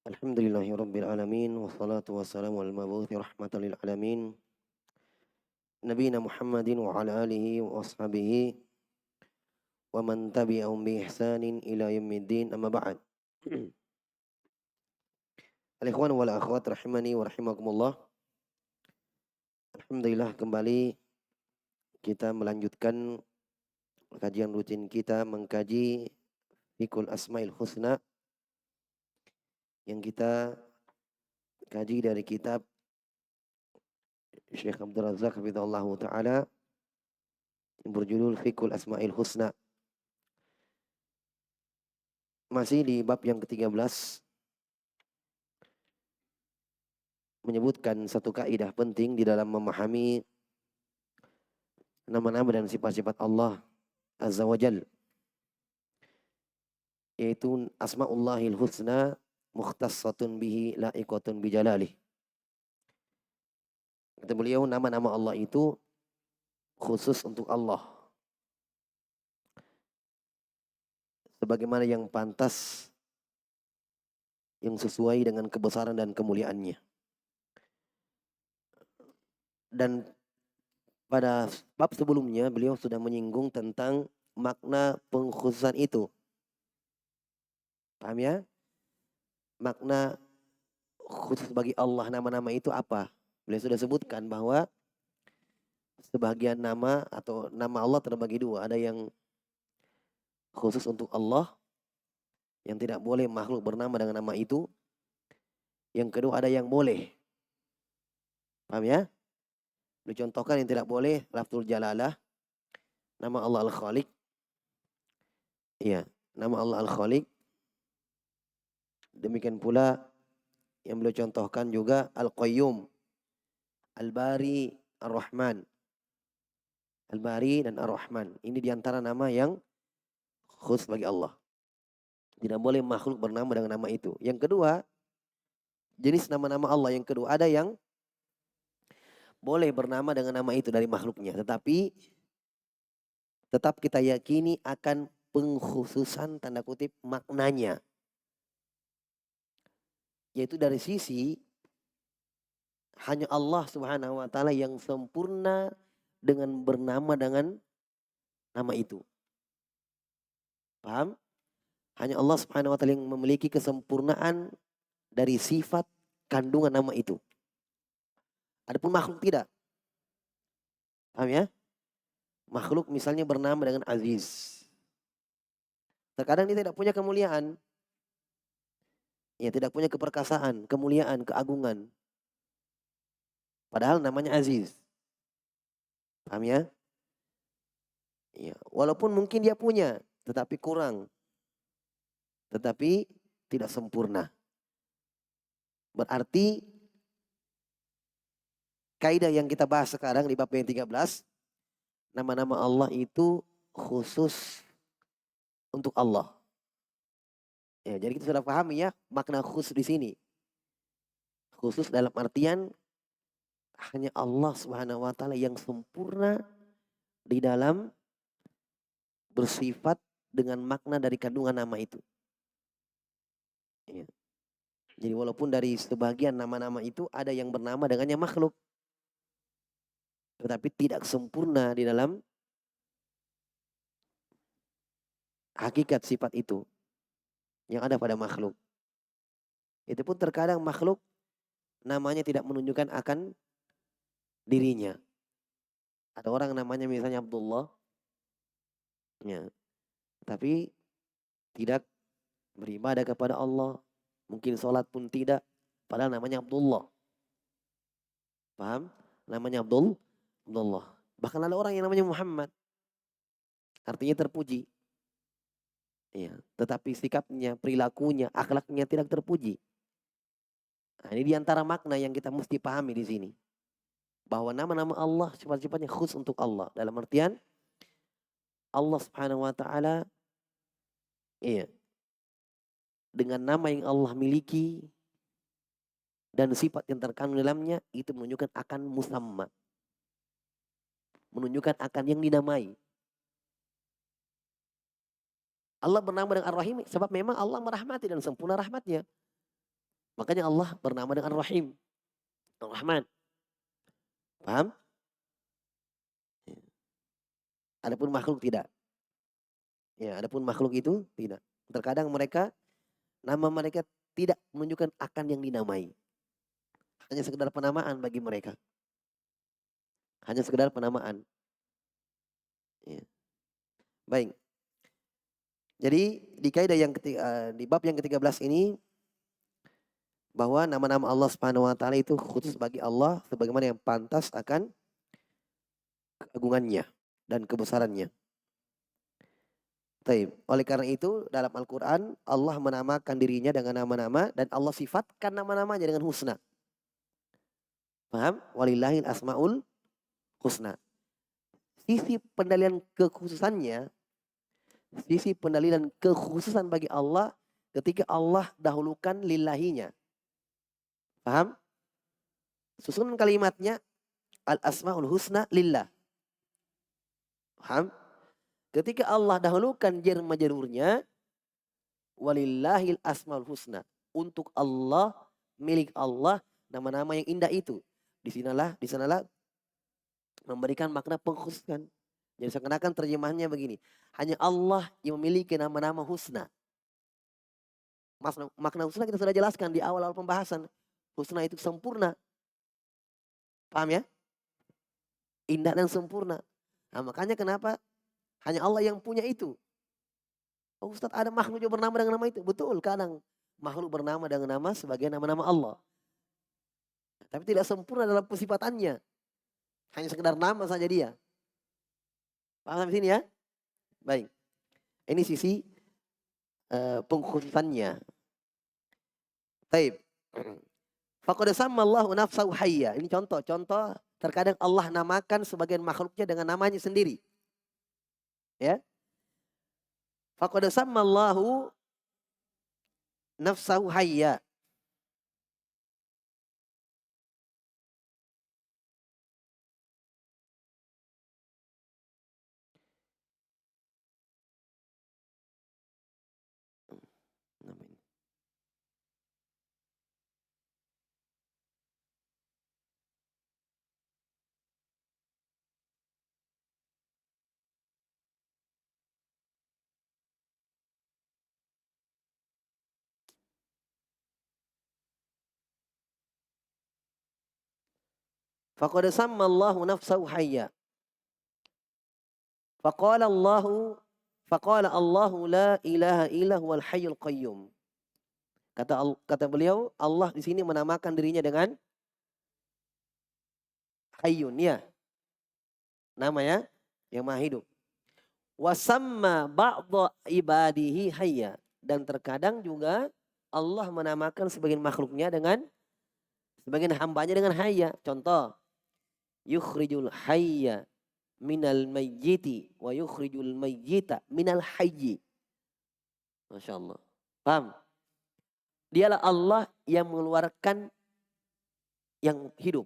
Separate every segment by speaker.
Speaker 1: Alhamdulillahirabbil alamin wassalatu wassalamu al mabuthi rahmatan lil alamin nabiyina Muhammadin wa ala alihi wa ashabihi wa man tabi'ahum bi ihsanin ila yaumiddin amma ba'd. Al ikhwan wal akhwat rahimani wa rahimakumullah. Alhamdulillah kembali kita melanjutkan kajian rutin kita mengkaji Fiqhul Asmaul Husna yang kita kaji dari kitab Syekh Abdul Razak hafizahullah taala yang berjudul Fiqhul Asmaul Husna. Masih di bab yang ke-13 menyebutkan satu kaidah penting di dalam memahami nama-nama dan sifat-sifat Allah Azza wa Jal, yaitu Asma'ullahil Husna mukhtassatun bihi la'iqatun bijalalih. Kata beliau, nama-nama Allah itu khusus untuk Allah, sebagaimana yang pantas, yang sesuai dengan kebesaran dan kemuliaannya. Dan pada bab sebelumnya beliau sudah menyinggung tentang makna pengkhususan itu. Paham ya? Makna khusus bagi Allah nama-nama itu apa? Beliau sudah sebutkan bahwa sebagian nama atau nama Allah terbagi dua. Ada yang khusus untuk Allah, yang tidak boleh makhluk bernama dengan nama itu. Yang kedua ada yang boleh. Paham ya? Dicontohkan yang tidak boleh, lafzul jalalah, nama Allah Al-Khaliq. Iya, nama Allah Al-Khaliq. Demikian pula yang beliau contohkan juga Al-Qayyum, Al-Bari, Ar-Rahman. Al-Bari dan Ar-Rahman. Ini diantara nama yang khusus bagi Allah. Tidak boleh makhluk bernama dengan nama itu. Yang kedua, jenis nama-nama Allah yang kedua, ada yang boleh bernama dengan nama itu dari makhluknya. Tetapi tetap kita yakini akan pengkhususan tanda kutip maknanya. Yaitu dari sisi hanya Allah Subhanahu wa taala yang sempurna dengan bernama dengan nama itu. Paham? Hanya Allah Subhanahu wa taala yang memiliki kesempurnaan dari sifat kandungan nama itu. Adapun makhluk tidak. Paham ya? Makhluk misalnya bernama dengan Aziz. Terkadang dia tidak punya kemuliaan. Ya, tidak punya keperkasaan, kemuliaan, keagungan. Padahal namanya Aziz. Paham ya? Ya, walaupun mungkin dia punya, tetapi kurang. Tetapi tidak sempurna. Berarti kaidah yang kita bahas sekarang di bab yang 13, nama-nama Allah itu khusus untuk Allah. Ya, jadi kita sudah pahami ya makna khusus di sini. Khusus dalam artian hanya Allah Subhanahu wa taala yang sempurna di dalam bersifat dengan makna dari kandungan nama itu. Ya. Jadi walaupun dari sebagian nama-nama itu ada yang bernama dengannya makhluk, tetapi tidak sempurna di dalam hakikat sifat itu yang ada pada makhluk. Itu pun terkadang makhluk namanya tidak menunjukkan akan dirinya. Ada orang namanya misalnya Abdullah, ya, tapi tidak beribadah kepada Allah, mungkin sholat pun tidak, padahal namanya Abdullah. Paham? Namanya Abdullah. Bahkan ada orang yang namanya Muhammad, artinya terpuji. Ya, tetapi sikapnya, perilakunya, akhlaknya tidak terpuji. Nah, ini diantara makna yang kita mesti pahami di sini. Bahwa nama-nama Allah sifat-sifatnya khusus untuk Allah. Dalam artian Allah Subhanahu wa taala, iya, dengan nama yang Allah miliki dan sifat yang terkandung dalamnya itu menunjukkan akan musamma. Menunjukkan akan yang dinamai. Allah bernama dengan Ar-Rahim sebab memang Allah merahmati dan sempurna rahmatnya. Makanya Allah bernama dengan Rahim, Rahman. Paham? Adapun makhluk tidak. Ya, adapun makhluk itu tidak. Terkadang nama mereka tidak menunjukkan akan yang dinamai. Hanya sekedar penamaan bagi mereka. Hanya sekedar penamaan. Ya. Baik. Jadi di kaidah yang di bab yang ke-13 ini bahwa nama-nama Allah Subhanahu wa taala itu khusus bagi Allah sebagaimana yang pantas akan keagungannya dan kebesarannya. Taib. Oleh karena itu dalam Al-Qur'an Allah menamakan dirinya dengan nama-nama dan Allah sifatkan nama-namanya dengan husna. Paham? Walillahil asmaul husna. Sisi pendalilan kekhususannya, sisi pendalilan kekhususan bagi Allah ketika Allah dahulukan lillahinya. Paham? Susunan kalimatnya al-asmaul husna lillah. Paham? Ketika Allah dahulukan jar majrurnya walillahil asmaul husna. Untuk Allah, milik Allah, nama-nama yang indah itu. Di sanalah memberikan makna pengkhususan. Jadi seakan-akan terjemahannya begini. Hanya Allah yang memiliki nama-nama husna. Makna husna kita sudah jelaskan di awal-awal pembahasan. Husna itu sempurna. Paham ya? Indah dan sempurna. Nah, makanya kenapa hanya Allah yang punya itu. Oh, Ustaz, ada makhluk juga bernama dengan nama itu. Betul, kadang makhluk bernama dengan nama sebagai nama-nama Allah. Tapi tidak sempurna dalam pensifatannya. Hanya sekedar nama saja dia. Paham sampai sini ya? Baik. Ini sisi pengkhususannya. Taib. Faqad sammallahu nafsahu hayya. Ini contoh terkadang Allah namakan sebagian makhluknya dengan namanya sendiri. Ya. Faqad sammallahu nafsahu hayya. Faqad sammallahu nafsahu hayya. Faqala Allahu la ilaha illa huwal hayyul qayyum. Kata beliau, Allah di sini menamakan dirinya dengan Hayyun, ya. Nama ya, yang maha hidup. Wasamma ba'dha ibadihi hayya. Dan terkadang juga Allah menamakan sebagian makhluknya dengan sebagian hambanya dengan hayya. Contoh, yukhrijul hayya minal mayyiti wa yukhrijul mayyita minal hayyi. Masya Allah. Paham? Dialah Allah yang mengeluarkan yang hidup.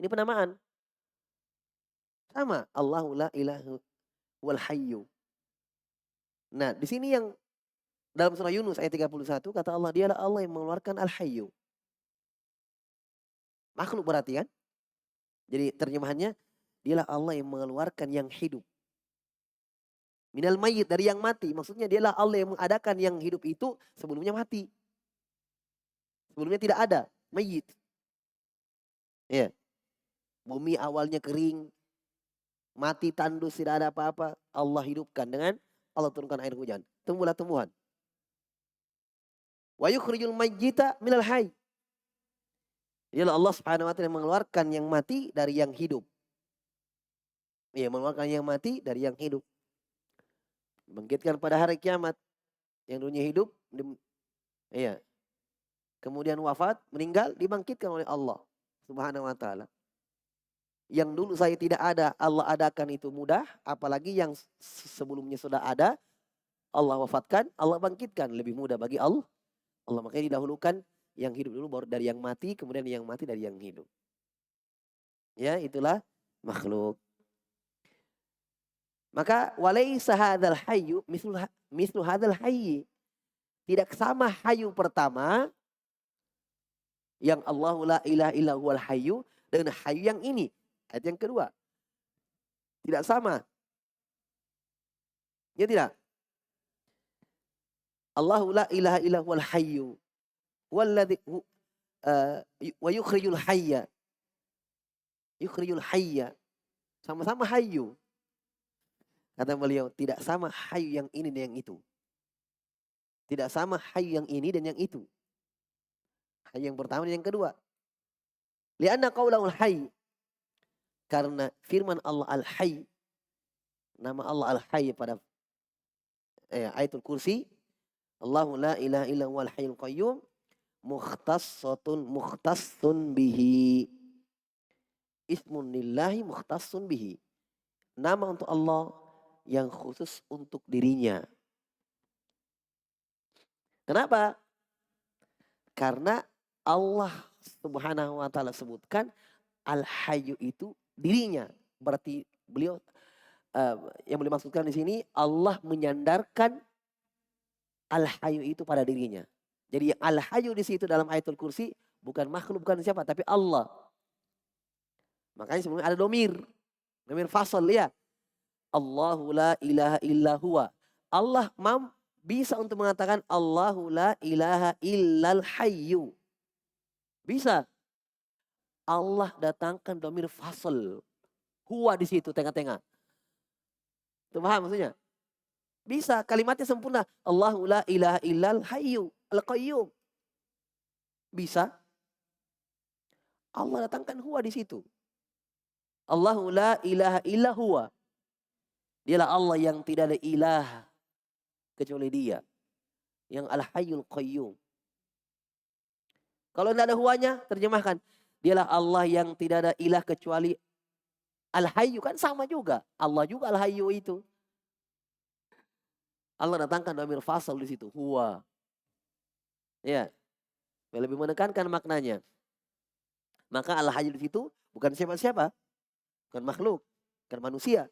Speaker 1: Ini penamaan. Sama. Allahu la ilaha wal hayyu. Nah, di sini yang dalam surah Yunus ayat 31 kata Allah, dialah Allah yang mengeluarkan al-hayyu. Makhluk berarti kan? Jadi terjemahannya, dialah Allah yang mengeluarkan yang hidup. Minal mayyit, dari yang mati. Maksudnya dialah Allah yang mengadakan yang hidup itu sebelumnya mati. Sebelumnya tidak ada, mayyit. Ya. Bumi awalnya kering, mati tandus, tidak ada apa-apa. Allah hidupkan dengan Allah turunkan air hujan. Tumbuhlah tumbuhan. Wa yukhrijul mayyita minal hayy. Dialah Allah Subhanahu wa taala yang mengeluarkan yang mati dari yang hidup. Iya, mengeluarkan yang mati dari yang hidup. Bangkitkan pada hari kiamat. Yang dulunya hidup, iya. Kemudian wafat, meninggal, dibangkitkan oleh Allah Subhanahu wa taala. Yang dulu saya tidak ada, Allah adakan itu mudah, apalagi yang sebelumnya sudah ada, Allah wafatkan, Allah bangkitkan, lebih mudah bagi Allah. Allah makanya didahulukan yang hidup dulu baru dari yang mati, kemudian yang mati dari yang hidup. Ya, itulah makhluk. Maka walaisa hadzal hayyu mislu hadzal hayyi. Tidak sama hayu pertama yang Allahu la ilaha illa huwal hayyu dengan hayu yang ini. Ayat yang kedua. Tidak sama. Ya tidak? Allahu la ilaha illa huwal hayyu walladzi wa yukhrijul hayya. Yukhrijul hayya. Sama-sama hayyu. Kata beliau, tidak sama hayu yang ini dan yang itu. Tidak sama hayu yang ini dan yang itu. Hayu yang pertama dan yang kedua. Lianna qaulahul hayy. Karena firman Allah al-hayy. Nama Allah al-hayy pada ayatul kursi. Allahu la ilaha illa huwal hayyul qayyum. Mukhtassun bihi. Ismun lillahi mukhtassun bihi. Nama untuk Allah yang khusus untuk dirinya. Kenapa? Karena Allah Subhanahu wa taala sebutkan Al-Hayyu itu dirinya. Berarti beliau yang boleh maksudkan di sini Allah menyandarkan Al-Hayyu itu pada dirinya. Jadi Al-Hayyu di situ dalam ayatul kursi bukan makhluk, bukan siapa, tapi Allah. Makanya sebelumnya ada domir fasal ya. Allahu la ilaha illa huwa. Allah bisa untuk mengatakan Allahu la ilaha illal hayyu. Bisa. Allah datangkan domir fasal. Huwa di situ tengah-tengah. Itu paham maksudnya? Bisa, kalimatnya sempurna. Allahu la ilaha illal hayyu al-qayyum. Bisa. Allah datangkan huwa di situ. Allahu la ilaha illa huwa. Dialah Allah yang tidak ada ilah kecuali dia. Yang al-hayyul qayyum. Kalau tidak ada huwanya, terjemahkan. Dialah Allah yang tidak ada ilah kecuali al-hayyu. Kan sama juga. Allah juga al-hayyu itu. Allah datangkan dhamir fasal di situ. Huwa. Ya. Lebih menekankan maknanya. Maka al-hayyu di situ bukan siapa-siapa. Bukan makhluk. Bukan manusia.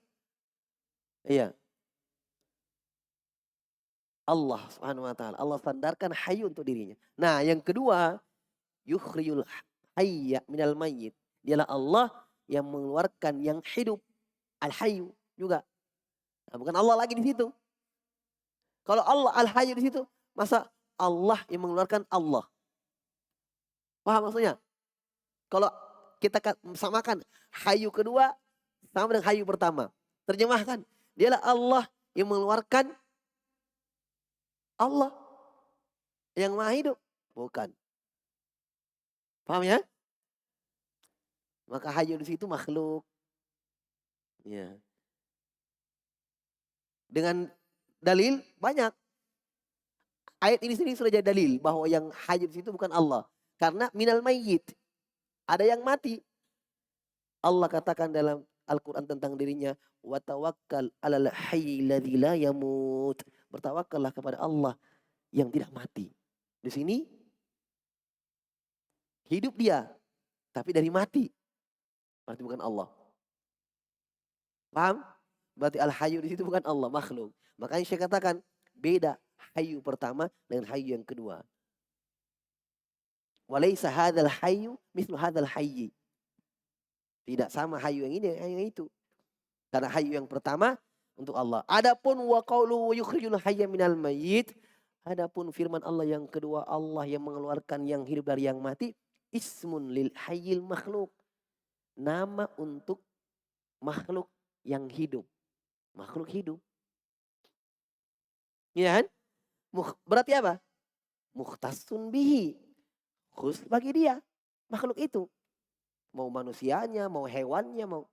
Speaker 1: Iya. Allah Subhanahu wa taala. Allah sandarkan hayyu untuk dirinya. Nah, yang kedua, yukhrijul hayya minal mayyit. Dialah Allah yang mengeluarkan yang hidup. Al-hayyu juga. Nah, bukan Allah lagi di situ. Kalau Allah al-hayyu di situ, masa Allah yang mengeluarkan Allah? Paham maksudnya? Kalau kita samakan hayyu kedua sama dengan hayyu pertama. Terjemahkan. Dialah Allah yang mengeluarkan Allah yang maha hidup. Bukan. Paham ya? Maka hayyu di situ makhluk. Ya. Dengan dalil banyak. Ayat ini sendiri sudah jadi dalil bahwa yang hayyu di situ bukan Allah. Karena minal mayyit. Ada yang mati. Allah katakan dalam Al-Quran tentang dirinya, wa tawakkal 'alal hayyil ladzi la yamut. Bertawakkallah kepada Allah yang tidak mati. Di sini hidup dia, tapi dari mati. Berarti bukan Allah. Paham? Berarti al-hayyu di situ bukan Allah, makhluk. Makanya saya katakan beda hayyu pertama dengan hayyu yang kedua. Walaysa hadzal hayyu mithlu hadzal hayyi. Tidak sama hayyu yang ini dengan yang itu. Karena hayyu yang pertama untuk Allah. Adapun wa qaulu yukhrijul hayya minal mayyit. Adapun firman Allah yang kedua, Allah yang mengeluarkan yang hidup dari yang mati. Ismun lil hayyil makhluk. Nama untuk makhluk yang hidup. Makhluk hidup. Ya kan? Berarti apa? Mukhtassun bihi. Khusus bagi dia. Makhluk itu. Mau manusianya, mau hewannya, mau.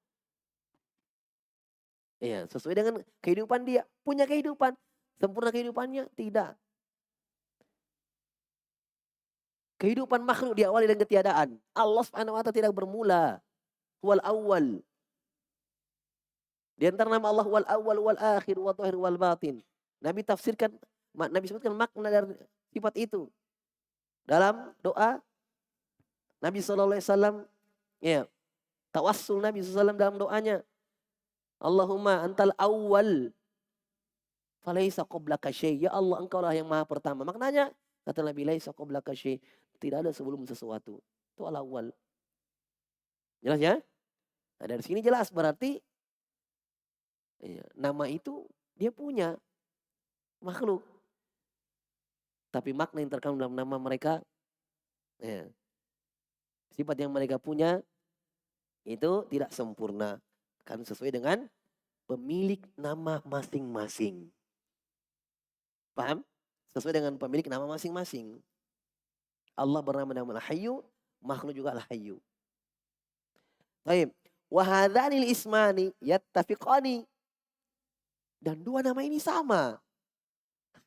Speaker 1: Iya, sesuai dengan kehidupan dia. Punya kehidupan. Sempurna kehidupannya? Tidak. Kehidupan makhluk diawali dengan ketiadaan. Allah Subhanahu wa taala tidak bermula. Wal awal. Di antara nama Allah wal awal wal akhir wal zahir wal batin. Nabi tafsirkan, Nabi sebutkan makna dari sifat itu. Dalam doa Nabi SAW, ya, tawassul Nabi SAW dalam doanya. Allahumma antal awal. Falaisa qablaka syai'. Ya Allah, Engkaulah yang Maha Pertama. Maknanya kata Nabi, laisa qablaka syai'. Tidak ada sebelum sesuatu. Itu al-awwal. Jelas ya? Nah, dari sini jelas berarti nama itu dia punya makhluk. Tapi makna yang terkandung dalam nama mereka, ya, sifat yang mereka punya itu tidak sempurna. Kan sesuai dengan pemilik nama masing-masing. Paham? Sesuai dengan pemilik nama masing-masing. Allah bernama nama Al-Hayyu, makhluk juga Al-Hayyu. Baik. Wa hadzanil ismani yattafiqani. Dan dua nama ini sama.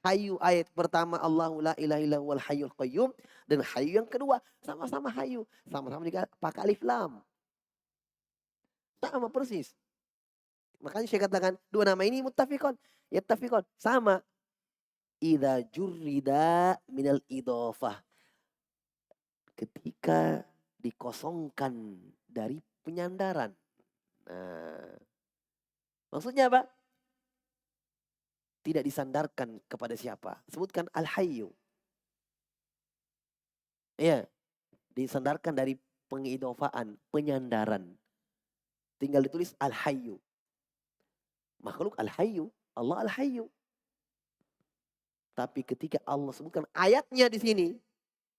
Speaker 1: Hayyu ayat pertama Allahu la ilaha illa huwal hayyul qayyum, dan Hayyu yang kedua sama-sama Hayyu, sama-sama juga pakai alif lam. Sama persis. Makanya saya katakan dua nama ini muttafiqon, yattafiqon, sama. Idza jurrida minal idhofah. Ketika dikosongkan dari penyandaran. Nah, maksudnya apa? Tidak disandarkan kepada siapa? Sebutkan Al-Hayyu. Iya, disandarkan dari pengidofaan, penyandaran. Tinggal ditulis Al-Hayyu. Makhluk Al-Hayyu, Allah Al-Hayyu. Tapi ketika Allah sebutkan ayatnya di sini,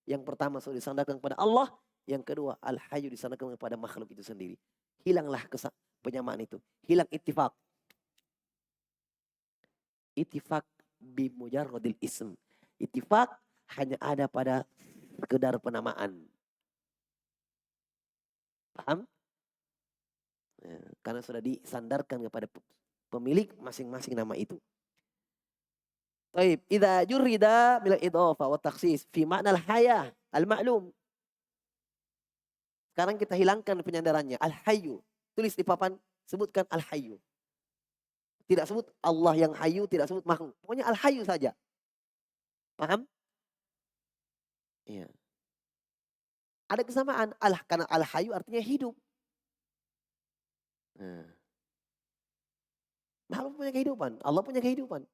Speaker 1: yang pertama sudah disandarkan kepada Allah, yang kedua Al-Hayyu disandarkan kepada makhluk itu sendiri. Hilanglah penyamaan itu, hilang ittifaq. Ittifaq bi mujarradil ism. Ittifaq hanya ada pada sekedar penamaan. Paham? Ya, karena sudah disandarkan kepada pemilik masing-masing nama itu. Taib, idza jurrida bil idhafa wa takhsis fi makna al-hayah al-ma'lum. Sekarang kita hilangkan penyandarannya, Al-Hayyu. Tulis di papan, sebutkan Al-Hayyu. Tidak sebut Allah yang Hayyu, tidak sebut makhluk. Pokoknya Al-Hayyu saja. Paham? Iya. Ada kesamaan, karena Al-Hayyu artinya hidup. Nah. Makhluk punya kehidupan, Allah punya kehidupan.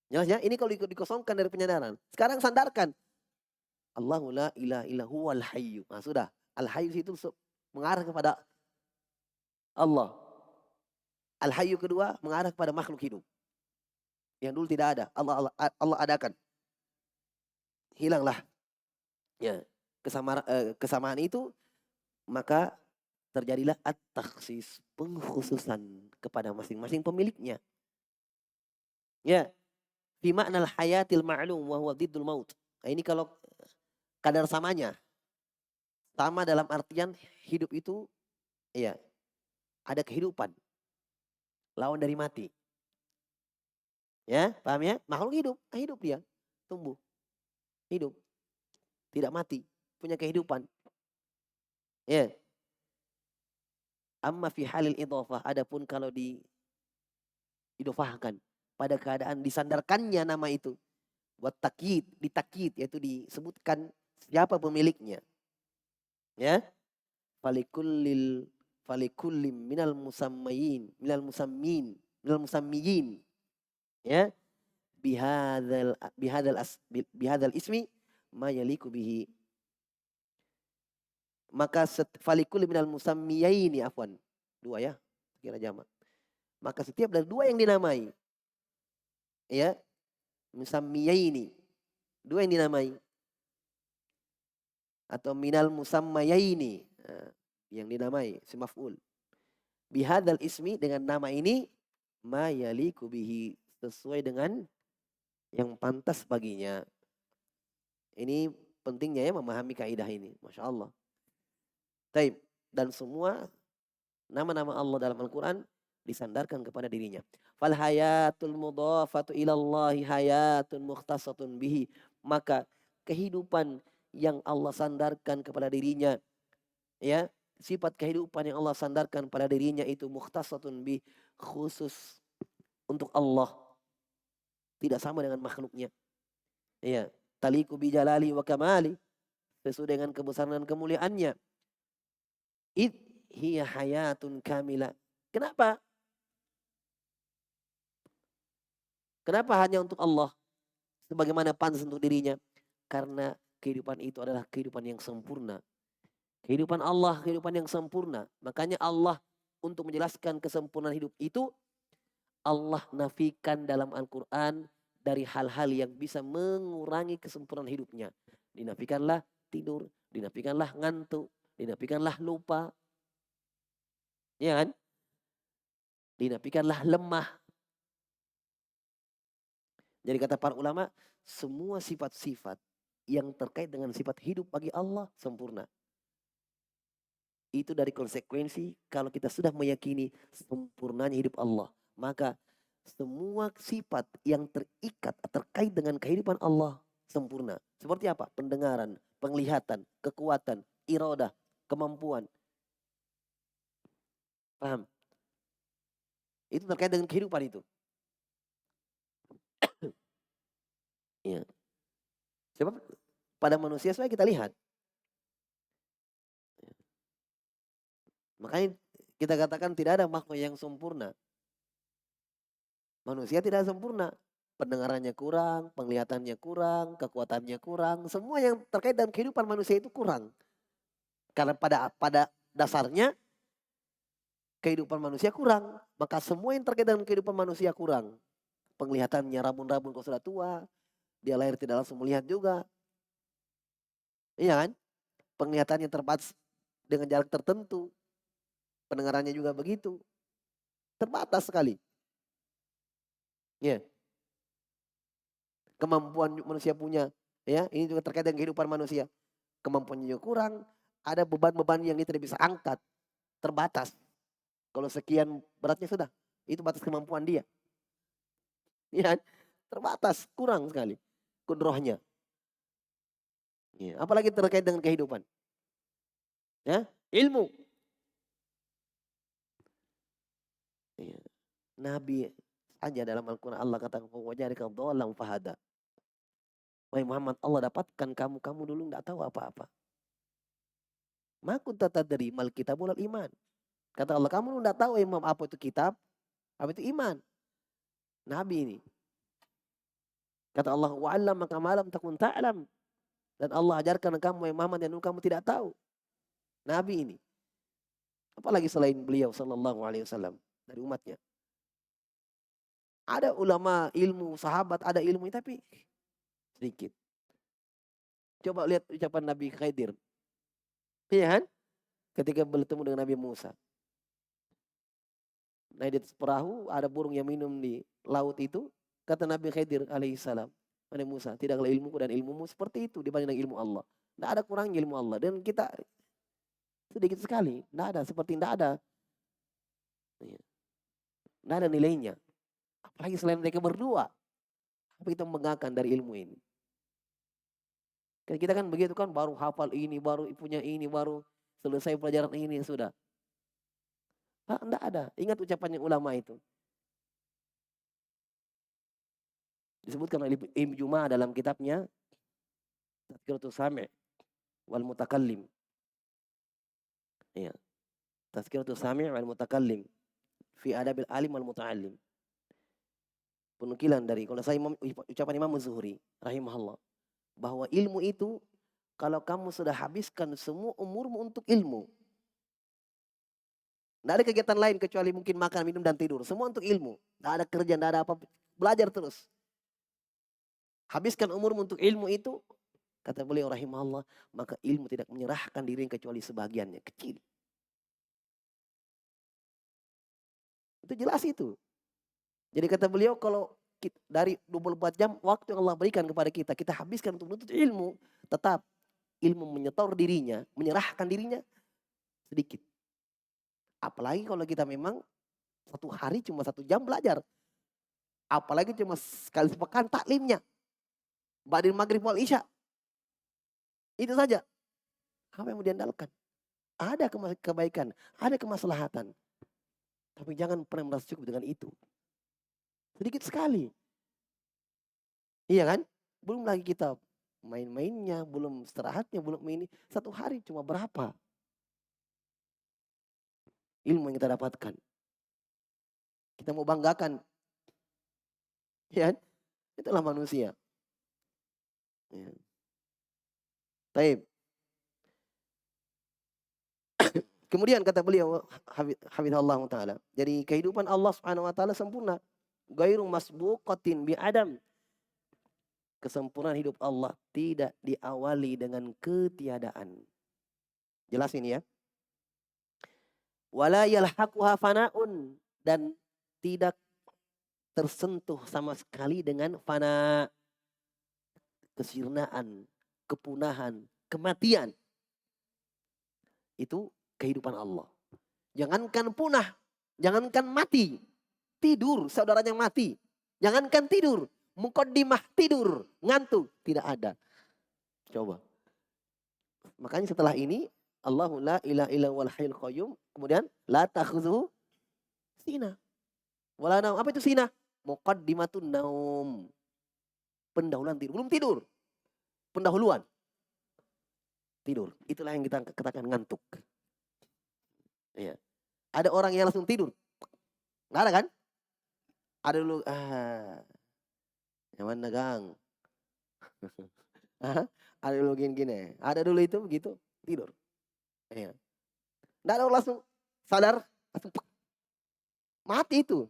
Speaker 1: Jelas ya? Ini kalau dikosongkan dari penyandaran. Sekarang sandarkan. Allahu la ilaha illa huwal hayyu. Nah, sudah. Al-Hayyu itu mengarah kepada Allah. Al-Hayyu kedua mengarah kepada makhluk hidup. Yang dulu tidak ada. Allah adakan. Hilanglah. Ya, kesamaan itu, maka terjadilah at-takhsis, pengkhususan kepada masing-masing pemiliknya. Ya. Fi makna al-hayatil ma'lum wa huwa diddul maut. Nah, ini kalau kadar samanya. Sama dalam artian hidup itu, ya, ada kehidupan. Lawan dari mati. Ya, paham ya? Makhluk hidup, hidup dia, tumbuh. Hidup. Tidak mati, punya kehidupan. Ya. Amma fi halil idhofah, adapun kalau diidhofahkan pada keadaan disandarkannya nama itu. Buat takyid, ditakyid, yaitu disebutkan siapa pemiliknya. Ya. Falikullim minal musammiyin, ya, bihadzal ismi ma yaliku bihi. Maka falikullim minal musammiyaini, afwan. Dua ya, kira jamak. Maka setiap dari dua yang dinamai, ya, musammiyaini, dua yang dinamai, atau minal musammayaini, yang dinamai, si maf'ul. Bihadzal ismi, dengan nama ini, ma yaliku bihi, sesuai dengan yang pantas baginya. Ini pentingnya ya memahami kaidah ini, Masya Allah. Taib. Dan semua nama-nama Allah dalam Al-Quran disandarkan kepada dirinya. Fal hayatul mudhafatu ilallahi hayatun mukhtasatun bihi. Maka kehidupan yang Allah sandarkan kepada dirinya, ya, sifat kehidupan yang Allah sandarkan pada dirinya itu mukhtasatun bihi, khusus untuk Allah. Tidak sama dengan makhluknya. Ya, taliku bijalali wa kamali, sesuai dengan kebesaran dan kemuliaannya. Id hiya hayatun kamila. Kenapa? Kenapa hanya untuk Allah? Sebagaimana pantas untuk dirinya. Karena kehidupan itu adalah kehidupan yang sempurna. Kehidupan Allah, kehidupan yang sempurna. Makanya Allah untuk menjelaskan kesempurnaan hidup itu, Allah nafikan dalam Al-Quran dari hal-hal yang bisa mengurangi kesempurnaan hidupnya. Dinafikanlah tidur, dinafikanlah ngantuk, dinafikanlah lupa, ya kan? Dinafikanlah lemah. Jadi kata para ulama, semua sifat-sifat yang terkait dengan sifat hidup bagi Allah sempurna. Itu dari konsekuensi kalau kita sudah meyakini sempurnanya hidup Allah. Maka semua sifat yang terikat terkait dengan kehidupan Allah sempurna. Seperti apa? Pendengaran, penglihatan, kekuatan, iradah, kemampuan. Paham? Itu terkait dengan kehidupan itu. Ya. Sebab pada manusia sebenarnya kita lihat. Makanya kita katakan tidak ada makhluk yang sempurna. Manusia tidak sempurna. Pendengarannya kurang, penglihatannya kurang, kekuatannya kurang. Semua yang terkait dengan kehidupan manusia itu kurang. Karena pada dasarnya kehidupan manusia kurang. Maka semua yang terkait dengan kehidupan manusia kurang. Penglihatannya rabun-rabun kalau sudah tua. Dia lahir tidak langsung melihat juga. Iya kan? Penglihatannya terbatas dengan jarak tertentu. Pendengarannya juga begitu. Terbatas sekali. Ya. Kemampuan manusia punya, ya, ini juga terkait dengan kehidupan manusia. Kemampuannya juga kurang, ada beban-beban yang dia tidak bisa angkat, terbatas. Kalau sekian beratnya sudah, itu batas kemampuan dia. Ya, terbatas, kurang sekali kudrohnya. Ya, apalagi terkait dengan kehidupan. Ya, ilmu. Ya. Nabi saja dalam Al-Quran Allah katakan, "Wajarika dhalam fahada." Wahai Muhammad, Allah dapatkan kamu dulu enggak tahu apa-apa. Ma kunta tadri mal kitabul iman. Kata Allah, kamu enggak tahu imam apa itu kitab, apa itu iman. Nabi ini. Kata Allah, wa'allamaka ma lam takun ta'lam. Dan Allah ajarkan kamu Muhammad yang kamu tidak tahu. Nabi ini. Apalagi selain beliau sallallahu alaihi wasallam dari umatnya. Ada ulama ilmu, sahabat ada ilmu tapi sedikit. Coba lihat ucapan Nabi Khidir. Iya kan? Ketika bertemu dengan Nabi Musa. Nah di perahu ada burung yang minum di laut itu. Kata Nabi Khidir alaihissalam. Wahai Musa, tidaklah ilmuku dan ilmumu seperti itu dibanding ilmu Allah. Tidak ada kurangnya ilmu Allah. Dan kita sedikit sekali. Tidak ada, seperti tidak ada. Tidak ada nilainya. Apalagi selain mereka berdua. Apa kita membanggakan dari ilmu ini? Kita kan begitu kan, baru hafal ini, baru punya ini, baru selesai pelajaran ini, sudah. Tidak ada. Ingat ucapannya ulama itu. Disebutkan oleh Ibnu Jum'ah dalam kitabnya Tazkiratus Sami' wal Mutakallim. Ya. Tazkiratus Sami' wal Mutakallim fi adabil alim wal muta'allim. Penukilan dari kalau saya ucapan Imam Zuhri rahimahullah, bahwa ilmu itu kalau kamu sudah habiskan semua umurmu untuk ilmu, tidak ada kegiatan lain kecuali mungkin makan, minum, dan tidur. Semua untuk ilmu. Tidak ada kerja, tidak ada apa. Belajar terus. Habiskan umurmu untuk ilmu itu, kata beliau rahimahullah, maka ilmu tidak menyerahkan diri kecuali sebagiannya. Kecil. Itu jelas itu. Jadi kata beliau, kalau dari 24 jam waktu yang Allah berikan kepada kita, kita habiskan untuk menuntut ilmu, tetap ilmu menyetor dirinya, menyerahkan dirinya sedikit. Apalagi kalau kita memang satu hari cuma 1 jam belajar. Apalagi cuma sekali sepekan taklimnya. Ba'dil maghrib wal isya. Itu saja. Apa yang mau diandalkan? Ada kebaikan, ada kemaslahatan. Tapi jangan pernah merasa cukup dengan itu. Sedikit sekali. Iya kan? Belum lagi kita main-mainnya, belum istirahatnya, belum ini. Satu hari cuma berapa ilmu yang kita dapatkan. Kita mau banggakan Ya, itulah manusia. Ya. Taib. Kemudian kata beliau, hafizallah taala. Jadi kehidupan Allah Subhanahu wa taala sempurna. Ghairu masbuqatin bi adam. Kesempurnaan hidup Allah tidak diawali dengan ketiadaan. Jelas ini ya. Wala yalhaquha fanaun, dan tidak tersentuh sama sekali dengan fana, kesirnaan, kepunahan, kematian. Itu kehidupan Allah. Jangankan punah, jangankan mati, tidur saudaranya mati. Jangankan tidur, mukaddimah tidur, ngantuk, tidak ada. Coba. Makanya setelah ini Allahu la ilaha illa wal hayyul qayyum, kemudian la takhudhuhu sinah wala naum. Apa itu sinah? Muqaddimatun naum. Pendahuluan tidur, belum tidur. Pendahuluan tidur. Itulah yang kita katakan ngantuk. Iya. Ada orang yang langsung tidur. Enggak ada kan? Ada dulu yang mana Gang? Ada dulu gini-gini. Ada dulu itu begitu tidur. Iya. Enggak ada orang langsung sadar, langsung mati itu.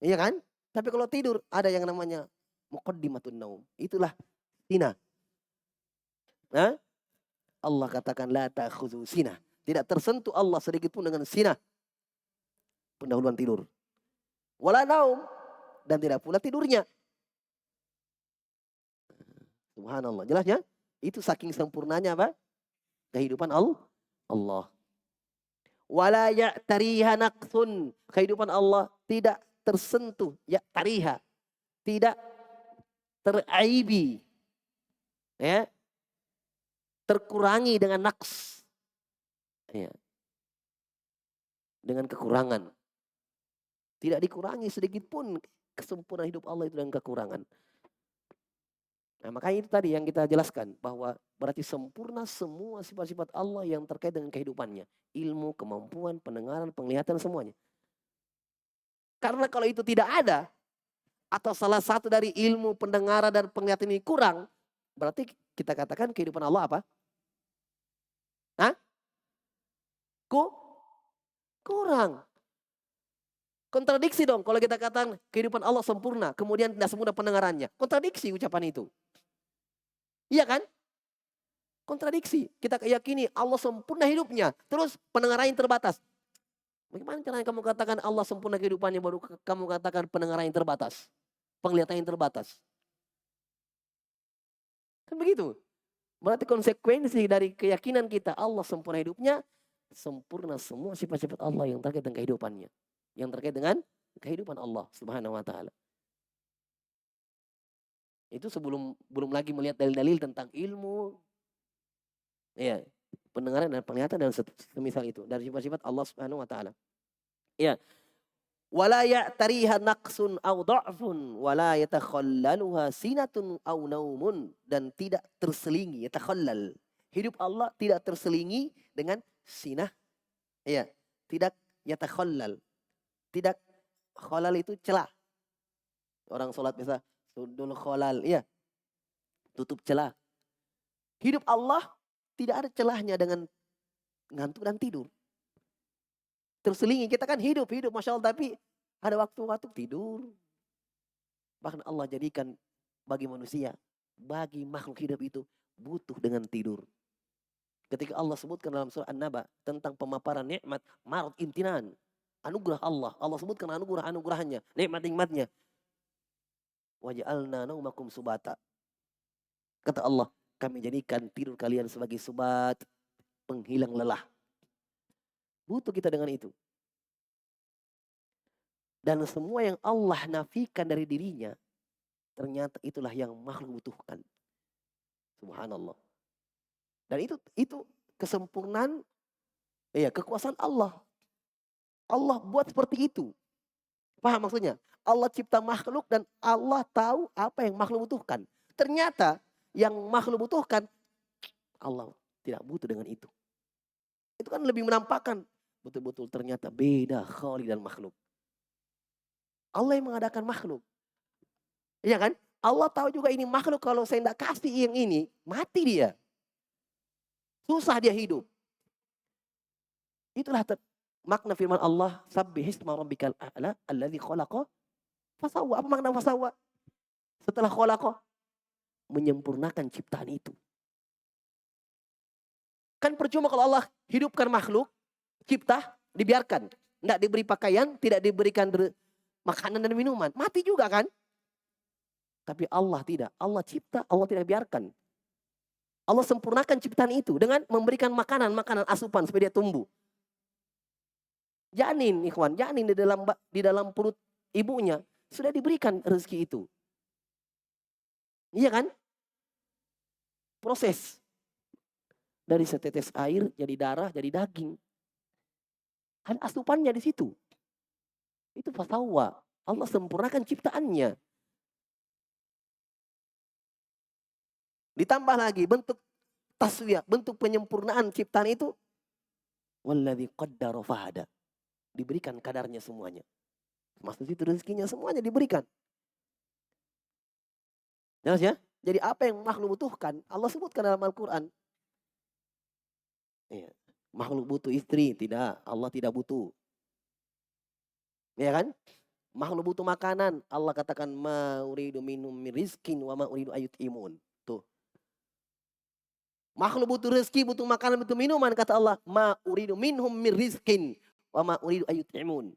Speaker 1: Iya kan? Tapi kalau tidur ada yang namanya muqaddimatun naum. Itulah sinah. Nah, Allah katakan la ta'khudhu sinah. Tidak tersentuh Allah sedikit pun dengan sinah. Pendahuluan tidur. Wala naum, dan tidak pula tidurnya. Subhanallah. Jelas ya? Itu saking sempurnanya apa? Kehidupan Allah. Wala ya'tariha naqsun. Kehidupan Allah tidak tersentuh. Ya'tariha. Tidak teraibi. Ya. Terkurangi dengan naqs. Ya. Dengan kekurangan. Tidak dikurangi sedikit pun kesempurnaan hidup Allah itu dengan kekurangan. Nah, makanya itu tadi yang kita jelaskan, bahwa berarti sempurna semua sifat-sifat Allah yang terkait dengan kehidupannya. Ilmu, kemampuan, pendengaran, penglihatan, semuanya. Karena kalau itu tidak ada, atau salah satu dari ilmu, pendengaran, dan penglihatan ini kurang, berarti kita katakan kehidupan Allah apa? Hah? Kurang. Kontradiksi dong kalau kita katakan kehidupan Allah sempurna, kemudian tidak sempurna pendengarannya. Kontradiksi ucapan itu. Iya kan? Kontradiksi. Kita yakini Allah sempurna hidupnya, terus pendengarannya terbatas. Bagaimana caranya kamu katakan Allah sempurna kehidupannya, baru kamu katakan pendengarannya terbatas, penglihatannya terbatas? Kan begitu. Berarti konsekuensi dari keyakinan kita Allah sempurna hidupnya, sempurna semua sifat-sifat Allah yang terkait dengan kehidupannya. Yang terkait dengan kehidupan Allah Subhanahu wa taala. Itu belum lagi melihat dalil-dalil tentang ilmu, ya, pendengaran dan penglihatan dan semisal itu dari sifat-sifat Allah Subhanahu wa taala. Ya. Wala ya'tariha naqsun aw dha'fun wala yatakhallaluha sinatun aw naumun, dan tidak terselingi, yatakhallal. Hidup Allah tidak terselingi dengan sinah. Ya, tidak yatakhallal. Tidak, khalal itu celah. Orang sholat biasa sudul khalal, iya. Tutup celah. Hidup Allah tidak ada celahnya dengan ngantuk dan tidur. Terselingi, kita kan hidup, Masya Allah, tapi ada waktu-waktu tidur. Bahkan Allah jadikan bagi manusia, bagi makhluk hidup itu butuh dengan tidur. Ketika Allah sebutkan dalam surah An-Naba tentang pemaparan nikmat, marad imtinan, anugerah Allah. Allah sebutkan anugerah-anugerahnya, nikmat-nikmatnya. Waja'alna naumakum subata. Kata Allah, kami jadikan tidur kalian sebagai subat, penghilang lelah. Butuh kita dengan itu. Dan semua yang Allah nafikan dari dirinya, ternyata itulah yang makhluk butuhkan. Subhanallah. Dan itu kesempurnaan, ya, kekuasaan Allah. Allah buat seperti itu. Paham maksudnya? Allah cipta makhluk dan Allah tahu apa yang makhluk butuhkan. Ternyata yang makhluk butuhkan, Allah tidak butuh dengan itu. Itu kan lebih menampakkan betul-betul ternyata beda Khalik dan makhluk. Allah yang mengadakan makhluk. Iya kan? Allah tahu juga ini makhluk kalau saya tidak kasih yang ini, mati dia. Susah dia hidup. Itulah makna firman Allah, "Sabbihisma rabbikal a'la alladzi khalaqa fasawwa." Apa makna fasawwa? Setelah khalaqa, menyempurnakan ciptaan itu. Kan percuma kalau Allah hidupkan makhluk, cipta, dibiarkan. Tidak diberi pakaian, tidak diberikan makanan dan minuman. Mati juga kan? Tapi Allah tidak. Allah cipta, Allah tidak biarkan. Allah sempurnakan ciptaan itu dengan memberikan makanan asupan supaya dia tumbuh. Janin, ikhwan, janin di dalam perut ibunya sudah diberikan rezeki itu. Iya kan? Proses. Dari setetes air jadi darah, jadi daging. Ada asupannya di situ. Itu fasawwa. Allah sempurnakan ciptaannya. Ditambah lagi bentuk taswiyah, bentuk penyempurnaan ciptaan itu. Walladzi qaddara fahada. Diberikan kadarnya semuanya. Maksud itu rezekinya semuanya diberikan. Jelas ya? Jadi apa yang makhluk butuhkan, Allah sebutkan dalam Al-Quran. Iya. Makhluk butuh istri, tidak. Allah tidak butuh. Ya kan? Makhluk butuh makanan, Allah katakan ma uridu minum min rizkin wa ma uridu ayut'imun. Tuh. Makhluk butuh rezeki, butuh makanan, butuh minuman, kata Allah, ma uridu minhum min rizkin wa ma uridu ayut'imun.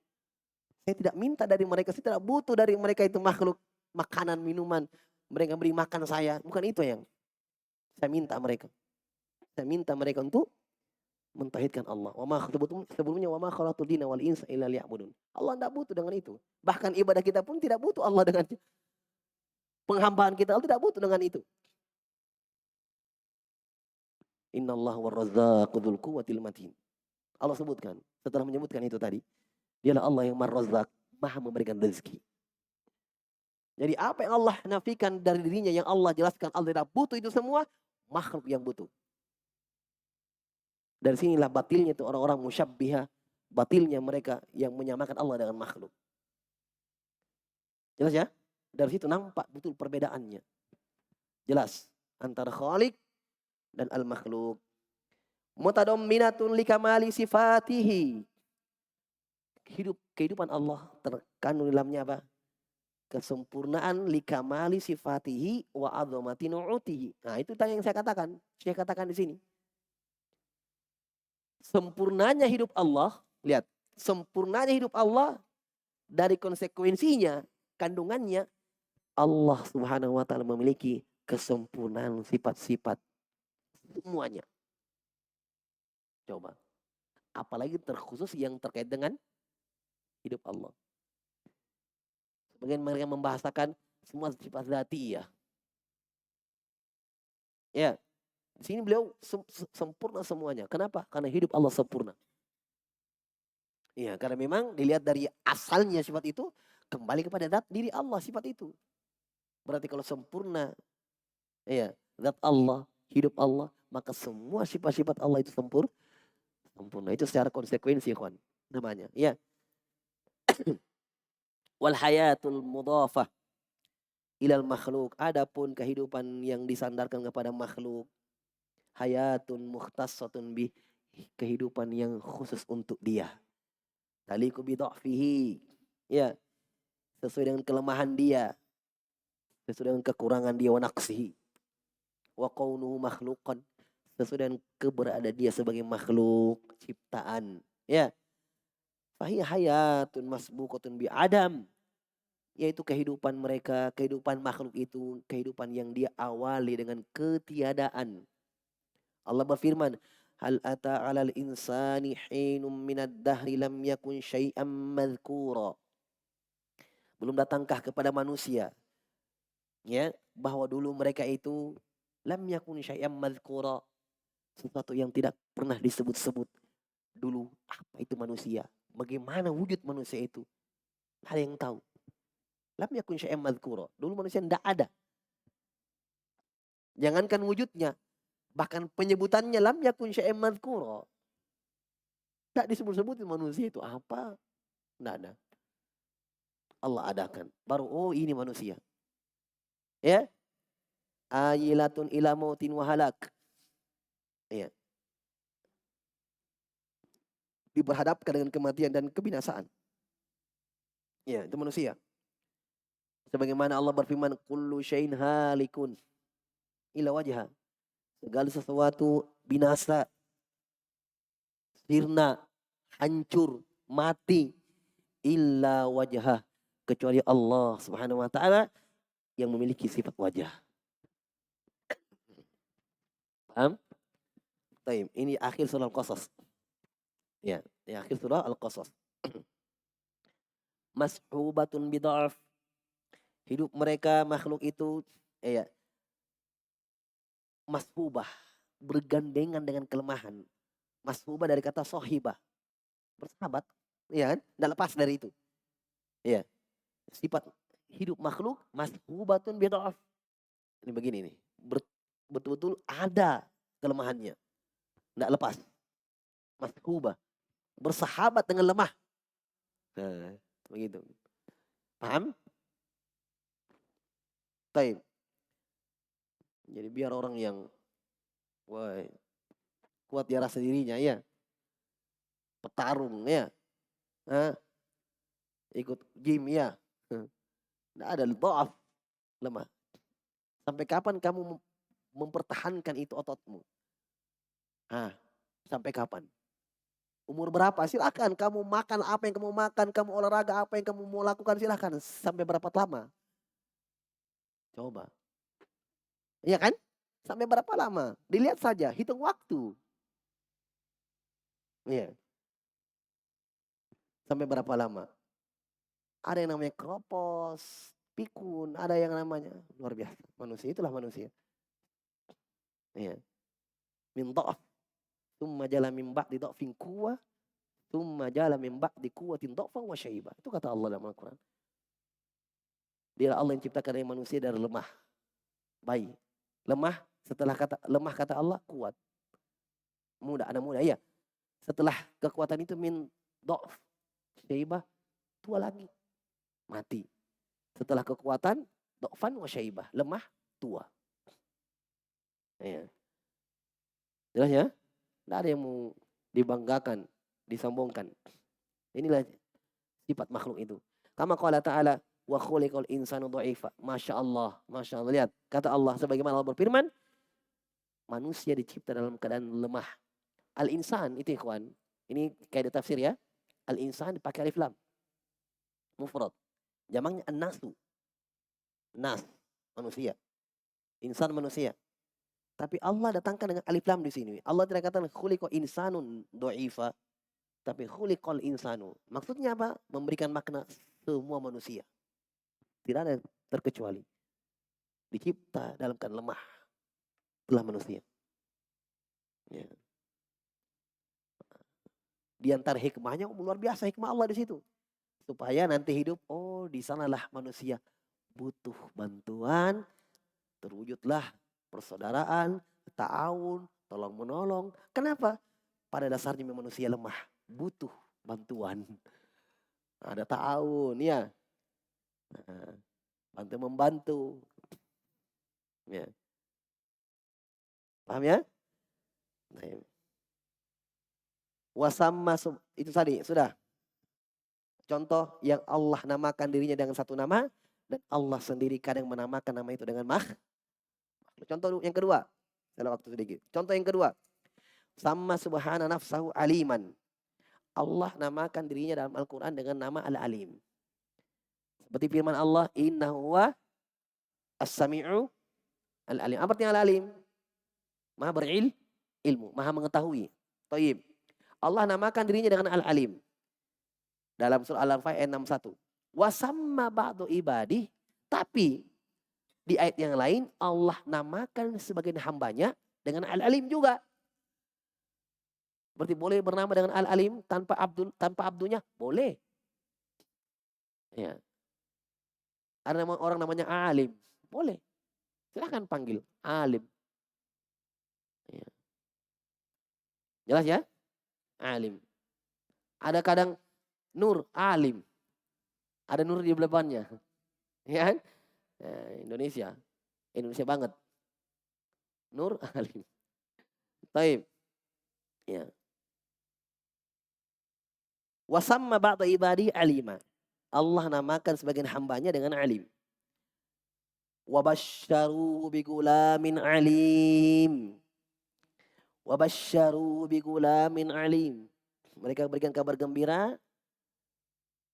Speaker 1: Saya tidak minta dari mereka, saya tidak butuh dari mereka itu makhluk makanan, minuman. Mereka beri makan saya, bukan itu yang saya minta mereka. Saya minta mereka untuk mentauhidkan Allah. Sebelumnya wa ma khalaqtul jinna wal insa illa liya'budun. Allah tidak butuh dengan itu. Bahkan ibadah kita pun tidak butuh Allah dengan penghambaan kita, Allah tidak butuh dengan itu. Innallaha war-razzaqu dzul quwwatil matin. Allah sebutkan, setelah menyebutkan itu tadi, dialah Allah yang Mar-Razzaq, Maha memberikan rezeki. Jadi apa yang Allah nafikan dari dirinya, yang Allah jelaskan Allah tidak butuh itu semua, makhluk yang butuh. Dari sinilah batilnya itu orang-orang musyabbiha, batilnya mereka yang menyamakan Allah dengan makhluk. Jelas ya? Dari situ nampak betul perbedaannya. Jelas antara Khaliq dan al-makhluk. Mutadamminatun likamali sifatihi. Kehidupan Allah terkandung dalamnya apa? Kesempurnaan likamali sifatihi wa azamati nu'utihi. Nah, itu tadi yang saya katakan di sini. Sempurnanya hidup Allah, lihat, sempurnanya hidup Allah dari konsekuensinya, kandungannya, Allah Subhanahu wa taala memiliki kesempurnaan sifat-sifat semuanya. Coba. Apalagi terkhusus yang terkait dengan hidup Allah. Sebagian mereka membahasakan semua sifat zati ya. Ya, di sini beliau sempurna semuanya. Kenapa? Karena hidup Allah sempurna. Iya, karena memang dilihat dari asalnya sifat itu kembali kepada zat diri Allah sifat itu. Berarti kalau sempurna, iya, zat Allah, hidup Allah, maka semua sifat-sifat Allah itu sempurna. Itu secara konsekuensi, kawan. Namanya, ya. Wal hayatul mudhafah ilal makhluk. Adapun kehidupan yang disandarkan kepada makhluk, hayatun mukhtassatun bi, kehidupan yang khusus untuk dia. Taliku bi dha'fihi. Ya, sesuai dengan kelemahan dia, sesuai dengan kekurangan dia, wa naqsihi. Wa kaunuhu makhluqan, sesuai dengan keberadaan dia sebagai makhluk ciptaan. Ya. Fahiya hayatun masbuqatun bi adam, yaitu kehidupan mereka, kehidupan makhluk itu, kehidupan yang dia awali dengan ketiadaan. Allah berfirman, hal ata 'alal insani hinum minad dahri lam yakun syai'an madhkura. Belum datangkah kepada manusia, ya, bahwa dulu mereka itu lam yakun syai'an madhkura, sesuatu yang tidak pernah disebut-sebut. Dulu apa itu manusia? Bagaimana wujud manusia itu? Ada yang tahu. Lam yakun syai'an madhkura. Dulu manusia tidak ada. Jangankan wujudnya, bahkan penyebutannya lam yakun syai'an madhkura. Tidak disebut-sebutin manusia itu apa. Tidak ada. Allah adakan. Baru, oh ini manusia. Ya, ayilatun ila mautin wa halak. Ya, diperhadapkan dengan kematian dan kebinasaan. Ya, itu manusia. Sebagaimana Allah berfirman, kullu syai'in halikun ila wajha. Segala sesuatu binasa, sirna, hancur, mati, illa wajah, kecuali Allah Subhanahu wa taala yang memiliki sifat wajah. Paham? Baik, ini akhir surah Al-Qasas. Ya, di akhir surah Al-Qasas. Mashubatun bid'af. Hidup mereka makhluk itu ya mashubah, bergandengan dengan kelemahan. Mashubah dari kata sohibah, bersahabat, ya kan? Tidak lepas dari itu. Ya, sifat hidup makhluk mashubatun bid'af. Ini begini nih, betul-betul ada kelemahannya, tidak lepas. Mashubah, bersahabat dengan lemah. Nah, begitu. Paham? Taib. Jadi biar orang yang wah, kuat di rasa dirinya ya, petarung ya, ikut gym ya, tidak ada dhaaf, lemah. Sampai kapan kamu mempertahankan itu ototmu? Sampai kapan? Umur berapa? Silakan kamu makan apa yang kamu makan, kamu olahraga apa yang kamu mau lakukan, silakan. Sampai berapa lama? Coba. Iya kan? Sampai berapa lama? Dilihat saja, hitung waktu. Iya. Sampai berapa lama? Ada yang namanya kropos, pikun, ada yang namanya luar biasa. Manusia itulah manusia. Iya. Min dha'f, tsumma jala min ba'di dha'fin quwwah, tsumma jala min ba'di quwwatin dha'fan wa syaiba. Itu kata Allah dalam Al-Qur'an. Dia Allah yang ciptakan manusia dari lemah. Bayi. Lemah, setelah kata Allah kuat. Muda, anak muda ya. Setelah kekuatan itu min dha'f, syaiba, tua lagi. Mati. Setelah kekuatan, dha'fan wa syaiba, lemah, tua. Ya. Jelas ya? Tidak ada yang mau dibanggakan, disombongkan. Inilah sifat makhluk itu. Kama qala ta'ala, wa khuliqal insanu dha'ifa. Masya Allah. Masya Allah. Lihat. Kata Allah, sebagaimana Allah berfirman, manusia dicipta dalam keadaan lemah. Al-insan, itu ikhwan. Ini kaidah tafsir ya. Al-insan dipakai alif lam. Mufrad. Jamaknya an-nasu. Nas, manusia. Insan manusia. Tapi Allah datangkan dengan alif lam di sini. Allah tidak katakan khuliqa insanun dha'ifa, tapi khuliqal insanu. Maksudnya apa? Memberikan makna semua manusia. Tidak ada terkecuali. Dicipta dalam keadaan lemah. Itulah manusia. Ya. Di antara hikmahnya luar biasa hikmah Allah di situ. Supaya nanti hidup, oh di sanalah manusia butuh bantuan, terwujudlah persaudaraan, ta'awun, tolong menolong. Kenapa? Pada dasarnya manusia lemah, butuh bantuan. Ada ta'awun ya. Bantu membantu. Ya. Paham ya? Wasamma itu tadi sudah. Contoh yang Allah namakan dirinya dengan satu nama dan Allah sendiri kadang menamakan nama itu dengan Contoh yang kedua, dalam waktu sedikit. Contoh yang kedua, sama subhana nafsahu aliman. Allah namakan dirinya dalam Al-Quran dengan nama Al-Alim. Seperti firman Allah, innahu wa as-sami'u al-alim. Apa artinya Al-Alim? Maha berilmu, maha mengetahui. Thayyib. Allah namakan dirinya dengan Al-Alim. Dalam surah Al-Anfal ayat 61. Wasamma ba'du ibadi, tapi di ayat yang lain Allah namakan sebagian hambanya dengan Al-Alim juga. Berarti boleh bernama dengan Al-Alim tanpa abdunya? Boleh. Ya. Ada orang namanya Alim. Boleh. Silahkan panggil Alim. Ya. Jelas ya? Alim. Ada kadang Nur, Alim. Ada Nur di depannya. Ya kan? Indonesia. Indonesia banget. Nur alim. Taib. Ya. Wasamma ba'da ibadi alima. Allah namakan sebagian hambanya dengan alim. Wabasyaruhu bigulamin alim. Wabasyaruhu bigulamin alim. Mereka berikan kabar gembira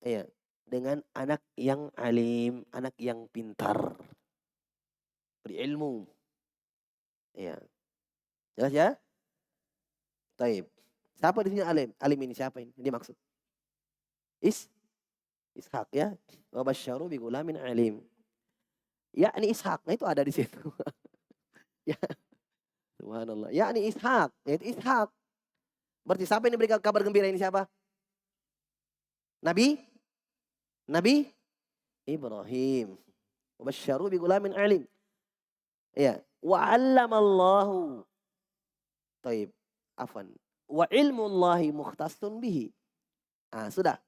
Speaker 1: ya, dengan anak yang alim, anak yang pintar. Berilmu. Ya. Jelas ya? Taib. Siapa di sini alim? Alim ini siapa ini? Ini maksud. Ishak ya. Wabasyaruhu bigulamin alim. Yakni Ishak. Nah itu ada di situ. Ya. Subhanallah. Yakni Ishak. Yaitu Ishak. Berarti siapa ini berikan kabar gembira ini siapa? Nabi Ibrahim. Wabasyaruhu bigulamin alim. Ya. Wa 'allamallahu. Taib. Afwan. Wa ilmullahi mukhtasun bihi. Sudah.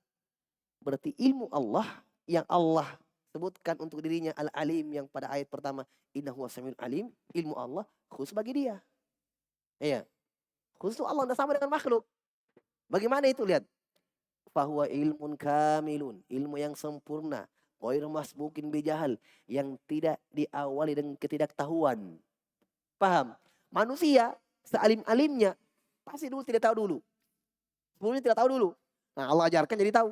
Speaker 1: Berarti ilmu Allah yang Allah sebutkan untuk dirinya al-alim yang pada ayat pertama innahu wasamiul alim, ilmu Allah khusus bagi dia. Iya. Khusus Allah tidak sama dengan makhluk. Bagaimana itu lihat? Fahuwa ilmun kamilun, ilmu yang sempurna, ghairu masbukin bijahal, yang tidak diawali dengan ketidaktahuan. Paham? Manusia sealim-alimnya pasti dulu tidak tahu dulu. Sebelumnya tidak tahu dulu. Nah, Allah ajarkan jadi tahu.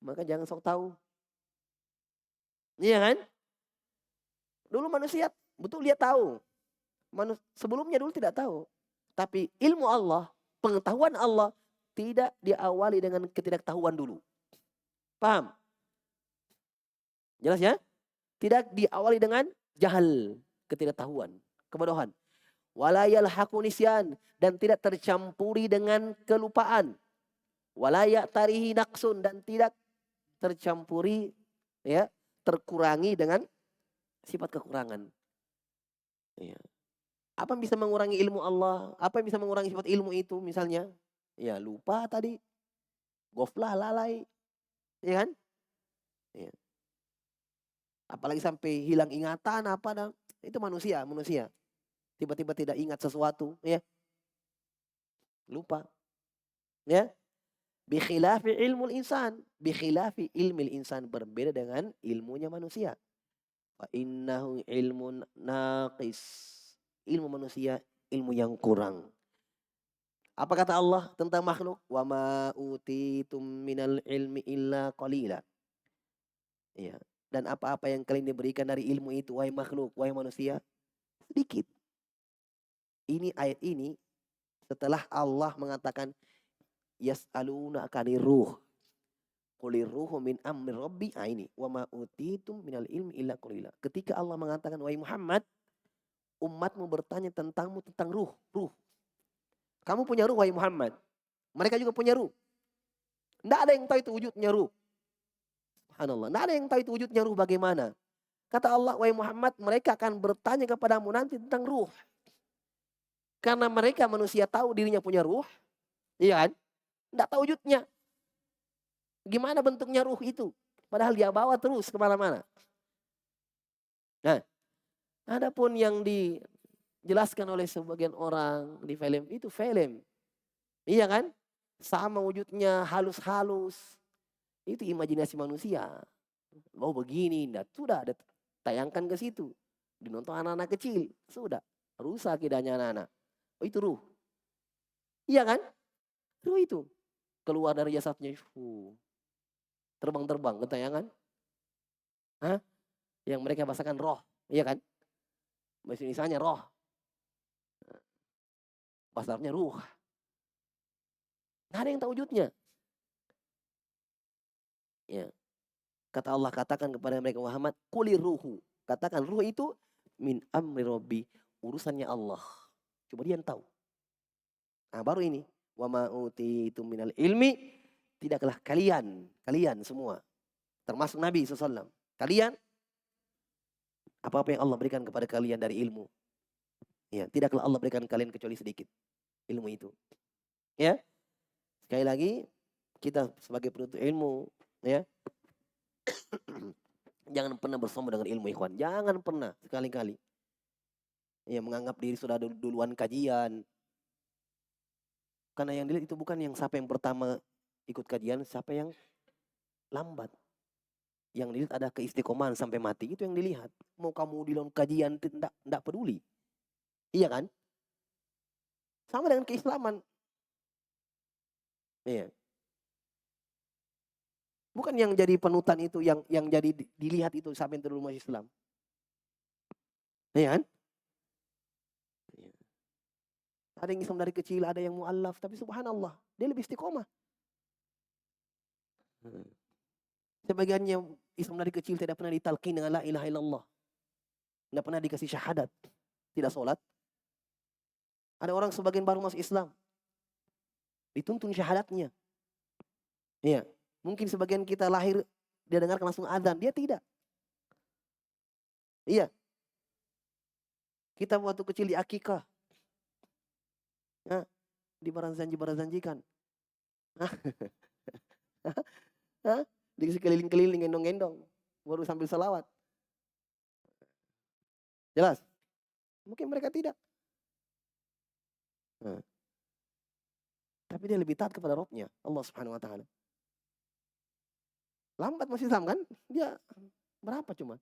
Speaker 1: Maka jangan sok tahu. Iya kan? Dulu manusia betul dia tahu. Sebelumnya dulu tidak tahu. Tapi ilmu Allah, pengetahuan Allah tidak diawali dengan ketidaktahuan dulu. Paham? Jelas ya? Tidak diawali dengan jahal, ketidaktahuan, kebodohan. Wala yalhaqu nisyan, dan tidak tercampuri dengan kelupaan. Wala ya'tarihi naqsun, dan tidak tercampuri ya, terkurangi dengan sifat kekurangan. Ya. Apa yang bisa mengurangi ilmu Allah? Apa yang bisa mengurangi sifat ilmu itu misalnya? Ya lupa tadi. Goflah, lalai. Ya kan? Ya. Apalagi sampai hilang ingatan apa. Itu manusia. Tiba-tiba tidak ingat sesuatu. Ya. Lupa. Ya. Bikhilafi ilmu insan. Bikhilafi ilmu insan. Berbeda dengan ilmunya manusia. Fa innahu ilmun naqis. Ilmu manusia, ilmu yang kurang. Apa kata Allah tentang makhluk? Wa ma utitum minal ilmi illa qalila. Ya. Dan apa-apa yang kalian diberikan dari ilmu itu, wahai makhluk, wahai manusia, sedikit. Ini ayat ini setelah Allah mengatakan yas'aluna akanir ruh. Qulir ruhu min amri rabbi. Ini wa ma utitum minal ilmi illa qalila. Ketika Allah mengatakan wahai Muhammad, umatmu bertanya tentangmu tentang ruh. Kamu punya ruh wahai Muhammad. Mereka juga punya ruh. Tidak ada yang tahu itu wujudnya ruh. Subhanallah. Tidak ada yang tahu itu wujudnya ruh bagaimana. Kata Allah, wahai Muhammad, mereka akan bertanya kepadamu nanti tentang ruh. Karena mereka manusia tahu dirinya punya ruh. Iya kan? Tidak tahu wujudnya. Gimana bentuknya ruh itu. Padahal dia bawa terus kemana-mana. Nah, adapun yang dijelaskan oleh sebagian orang di film itu film. Iya kan? Sama wujudnya halus-halus. Itu imajinasi manusia. Oh begini, sudah ada tayangkan ke situ. Dinonton anak-anak kecil, sudah rusak kidanya anak-anak. Oh itu ruh. Iya kan? Ruh itu keluar dari jasadnya. Terbang-terbang ke tayangan. Hah? Yang mereka bahasakan roh. Iya kan? Bahasa Indonesianya roh. Bahasa Arabnya ruh. Nggak ada yang tahu wujudnya. Ya. Kata Allah, katakan kepada mereka Muhammad, kulir ruhu. Katakan ruh itu min amri rabbi, urusannya Allah. Coba dia yang tahu. Nah baru ini. Wa ma utitum minal ilmi, tidaklah kalian semua, termasuk Nabi SAW. Kalian, apa-apa yang Allah berikan kepada kalian dari ilmu. Ya, tidaklah Allah berikan kalian kecuali sedikit ilmu itu. Ya. Sekali lagi, kita sebagai penuntut ilmu, ya. Jangan pernah bersombong dengan ilmu, ikhwan. Jangan pernah, sekali-kali. Ya, menganggap diri sudah duluan kajian. Karena yang dilihat itu bukan yang siapa yang pertama ikut kajian, siapa yang lambat. Yang dilihat ada keistiqomahan sampai mati, itu yang dilihat. Mau kamu di dalam kajian, tidak peduli. Iya kan? Sama dengan keislaman. Iya. Bukan yang jadi penutan itu, yang jadi dilihat itu siapa yang terlalu masuk Islam. Iya kan? Iya. Ada yang Islam dari kecil, ada yang mu'allaf, tapi subhanallah, dia lebih istiqomah. Sebagiannya Islam dari kecil tidak pernah ditalqin dengan la ilaha illallah. Tidak pernah dikasih syahadat. Tidak sholat. Ada orang sebagian baru masuk Islam. Dituntun syahadatnya. Iya. Mungkin sebagian kita lahir, dia dengarkan langsung azan. Dia tidak. Iya. Kita waktu kecil di akikah. Nah, dibarazanjikan. Di sekeliling-keliling, gendong-gendong. Baru sambil salawat. Jelas? Mungkin mereka tidak. Tapi dia lebih taat kepada Rabbnya, Allah Subhanahu wa Ta'ala. Lambat masih Islam kan? Dia berapa cuma?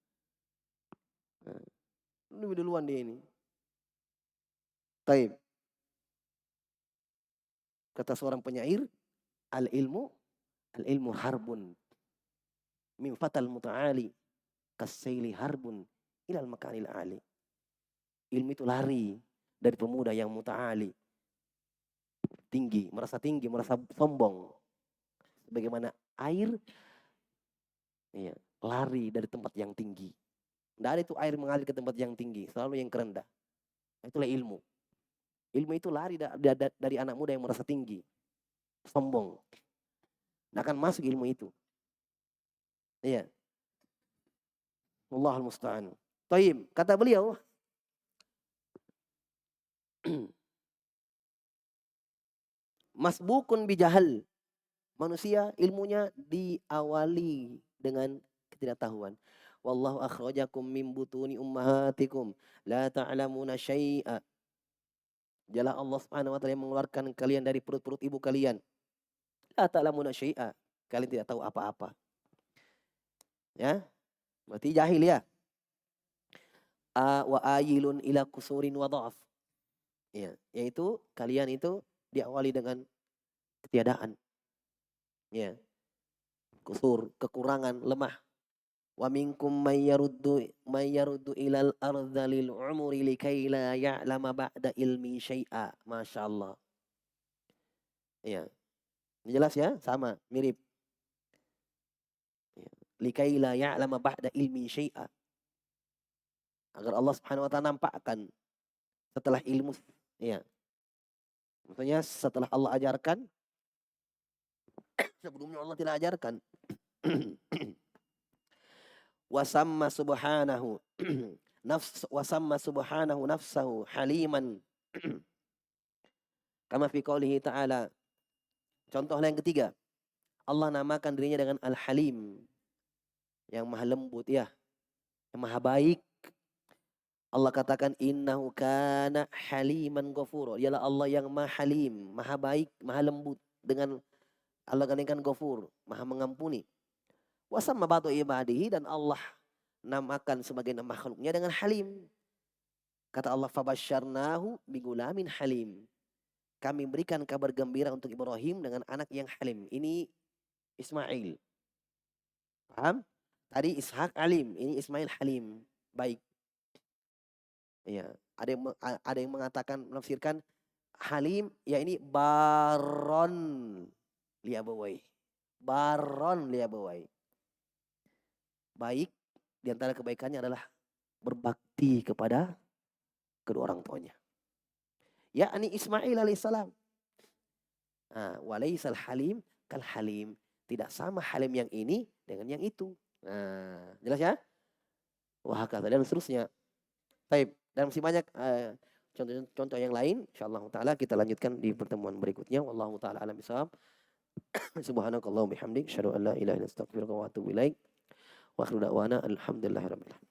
Speaker 1: Lebih duluan dia ini. Taib. Kata seorang penyair, al-ilmu harbun. Min fatal muta'ali. Kassaili harbun ilal makanil ali. Ilmu itu lari dari pemuda yang muta'ali. Tinggi, merasa sombong. Bagaimana air lari dari tempat yang tinggi. Tidak ada itu air mengalir ke tempat yang tinggi, selalu yang kerendah. Itulah ilmu. Ilmu itu lari dari anak muda yang merasa tinggi, sombong. Tidak akan masuk ilmu itu. Iya. Allahul musta'an. Taib, kata beliau, masbukun bijahal. Manusia ilmunya diawali dengan ketidaktahuan. Wallahu akhrajakum min butuni ummahatikum la ta'lamuna syai'a. Dialah Allah Subhanahu wa Ta'ala yang mengeluarkan kalian dari perut-perut ibu kalian. La ta'lamuna syai'a. Kalian tidak tahu apa-apa. Ya. Berarti jahil ya. Wa ayilun ila kusurin wa dha'af. Ya, yaitu kalian itu diawali dengan ketiadaan. Ya. Kusur, kekurangan, lemah. Wa minkum may yaruddu ilal ardhalil umuri likai la ya'lama ba'da ilmi syai'a. Masya Allah. Ya. Jelas ya? Sama, mirip. Ya. Likai la ya'lama ba'da ilmi syai'a. Agar Allah Subhanahu wa Ta'ala nampakkan setelah ilmu. Ya. Maksudnya setelah Allah ajarkan, sebelumnya Allah tidak ajarkan. Wasamma subhanahu nafsahu haliman. Kama fi qoulihi ta'ala. Contoh yang ketiga, Allah namakan dirinya dengan Al-Halim, yang maha lembut ya, yang maha baik. Allah katakan innahu kana haliman ghafura. Dialah Allah yang maha halim, maha baik, maha lembut. Dengan Allah gantikan ghafur, maha mengampuni. Wasamma ba'du ibadihi, dan Allah namakan sebagian makhluknya dengan halim. Kata Allah, fabasyarnahu bigulamin halim. Kami berikan kabar gembira untuk Ibrahim dengan anak yang halim. Ini Ismail. Paham? Tadi Ishak alim, ini Ismail halim, baik. Ya, ada yang mengatakan, menafsirkan halim, ya ini baron liabawai. Baron liabawai. Baik, diantara kebaikannya adalah berbakti kepada kedua orang tuanya. Ya, ini Ismail alaihissalam. Walaisal halim kal halim. Tidak sama halim yang ini dengan yang itu. Jelas ya? Wah, kata dan seterusnya. Baik, dan masih banyak contoh yang lain. Insyaallah taala kita lanjutkan di pertemuan berikutnya. Wallahu taala alam bisawab. Subhanakallahumma bihamdik, asyhadu an la ilaha illa anta, astaghfiruka wa atubu ilaik. Wa akhiru da'wana alhamdulillahirabbil alamin.